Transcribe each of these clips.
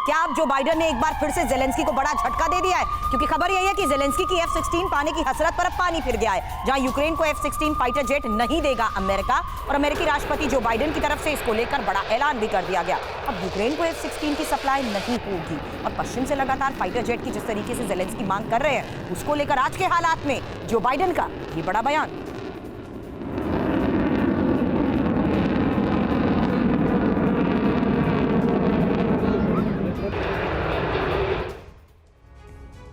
क्या अब Joe Biden ने एक बार फिर से जेलेंस्की को बड़ा झटका दे दिया है? क्योंकि खबर यही है कि जेलेंस्की की F-16 पाने की हसरत पर अब पानी फिर गया है। जहां यूक्रेन को F-16 फाइटर जेट नहीं देगा अमेरिका, और अमेरिकी राष्ट्रपति जो बाइडेन की तरफ से इसको लेकर बड़ा ऐलान भी कर दिया गया। अब यूक्रेन को F-16 की सप्लाई नहीं होगी, और पश्चिम से लगातार फाइटर जेट की जिस तरीके से जेलेंस्की मांग कर रहे हैं, उसको लेकर आज के हालात में जो बाइडेन का ये बड़ा बयान।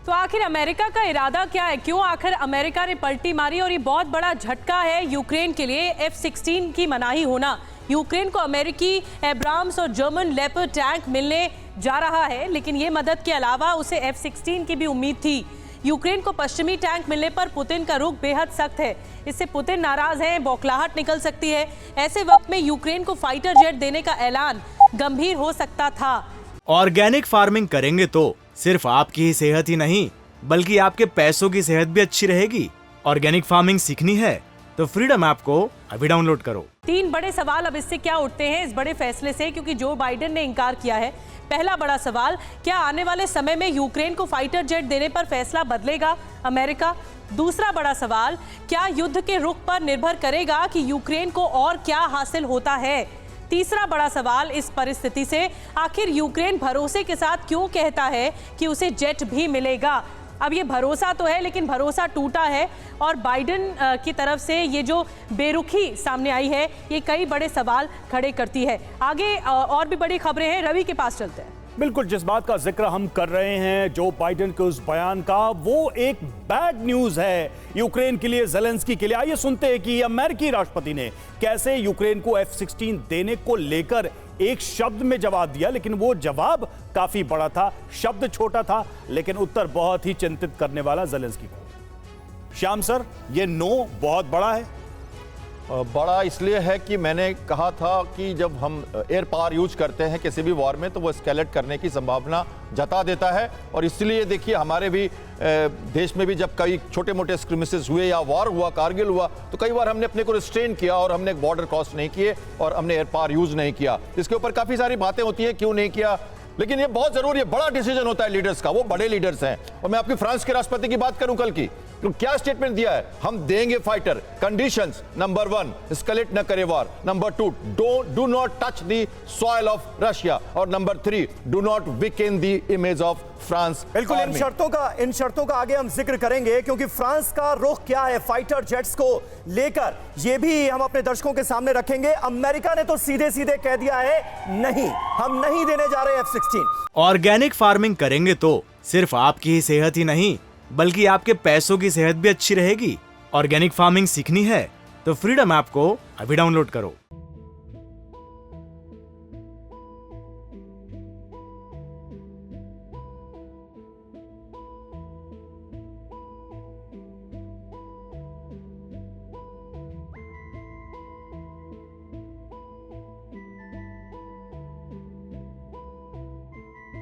तो आखिर अमेरिका का इरादा क्या है? क्यों आखिर अमेरिका ने पलटी मारी? और ये बहुत बड़ा झटका है यूक्रेन के लिए F-16 की मनाही होना। यूक्रेन को अमेरिकी एब्राम्स और जर्मन लेपर्ड टैंक मिलने जा रहा है, लेकिन ये मदद के अलावा उसे F-16 की भी उम्मीद थी। यूक्रेन को पश्चिमी टैंक मिलने पर पुतिन का रुख बेहद सख्त है। इससे पुतिन नाराज हैं, बौखलाहट निकल सकती है। ऐसे वक्त में यूक्रेन को फाइटर जेट देने का ऐलान गंभीर हो सकता था। ऑर्गेनिक फार्मिंग करेंगे तो सिर्फ आपकी ही सेहत ही नहीं, बल्कि आपके पैसों की सेहत भी अच्छी रहेगी। ऑर्गेनिक फार्मिंग सीखनी है तो फ्रीडम ऐप को अभी डाउनलोड करो। 3 बड़े सवाल अब इससे क्या उठते हैं, इस बड़े फैसले से, क्योंकि जो बाइडेन ने इनकार किया है। पहला बड़ा सवाल, क्या आने वाले समय में यूक्रेन को फाइटर जेट देने पर फैसला बदलेगा अमेरिका? दूसरा बड़ा सवाल, क्या युद्ध के रुख पर निर्भर करेगा कि यूक्रेन को और क्या हासिल होता है? तीसरा बड़ा सवाल, इस परिस्थिति से आखिर यूक्रेन भरोसे के साथ क्यों कहता है कि उसे जेट भी मिलेगा? अब ये भरोसा तो है, लेकिन भरोसा टूटा है, और बाइडेन की तरफ से ये जो बेरुखी सामने आई है, ये कई बड़े सवाल खड़े करती है। आगे और भी बड़ी खबरें हैं, रवि के पास चलते हैं। बिल्कुल, जिस बात का जिक्र हम कर रहे हैं जो बाइडेन के उस बयान का, वो एक बैड न्यूज है यूक्रेन के लिए, जेलेंस्की के लिए। आइए सुनते हैं कि अमेरिकी राष्ट्रपति ने कैसे यूक्रेन को F-16 देने को लेकर एक शब्द में जवाब दिया, लेकिन वो जवाब काफी बड़ा था। शब्द छोटा था, लेकिन उत्तर बहुत ही चिंतित करने वाला जेलेंस्की को। श्याम सर, ये नो बहुत बड़ा है। बड़ा इसलिए है कि मैंने कहा था कि जब हम एयर पावर यूज करते हैं किसी भी वॉर में, तो वो एस्केलेट करने की संभावना जता देता है। और इसलिए देखिए, हमारे भी देश में भी जब कई छोटे मोटे स्क्रिमिसेस हुए या वॉर हुआ, कारगिल हुआ, तो कई बार हमने अपने को रिस्ट्रेन किया और हमने बॉर्डर क्रॉस नहीं किए और हमने एयर पावर यूज नहीं किया। इसके ऊपर काफी सारी बातें होती हैं, क्यों नहीं किया, लेकिन ये बहुत जरूरी है। बड़ा डिसीजन होता है लीडर्स का, वो बड़े लीडर्स हैं। और मैं आपकी फ्रांस के राष्ट्रपति की बात करूं कल की, तो क्या स्टेटमेंट दिया है? हम देंगे फाइटर, कंडीशंस, नंबर 1 एस्केलेट न करे war, number 2 do not touch the soil of Russia, और number 3 do not weaken the image of France. बिल्कुल, इन शर्तों का आगे हम जिक्र करेंगे, क्योंकि फ्रांस का रुख क्या है फाइटर जेट्स को लेकर, ये भी हम अपने दर्शकों के सामने रखेंगे। अमेरिका ने तो सीधे सीधे कह दिया है, नहीं, हम नहीं देने जा रहे F-16। ऑर्गेनिक फार्मिंग करेंगे तो सिर्फ आपकी ही सेहत ही नहीं, बल्कि आपके पैसों की सेहत भी अच्छी रहेगी। ऑर्गेनिक फार्मिंग सीखनी है तो फ्रीडम ऐप को अभी डाउनलोड करो।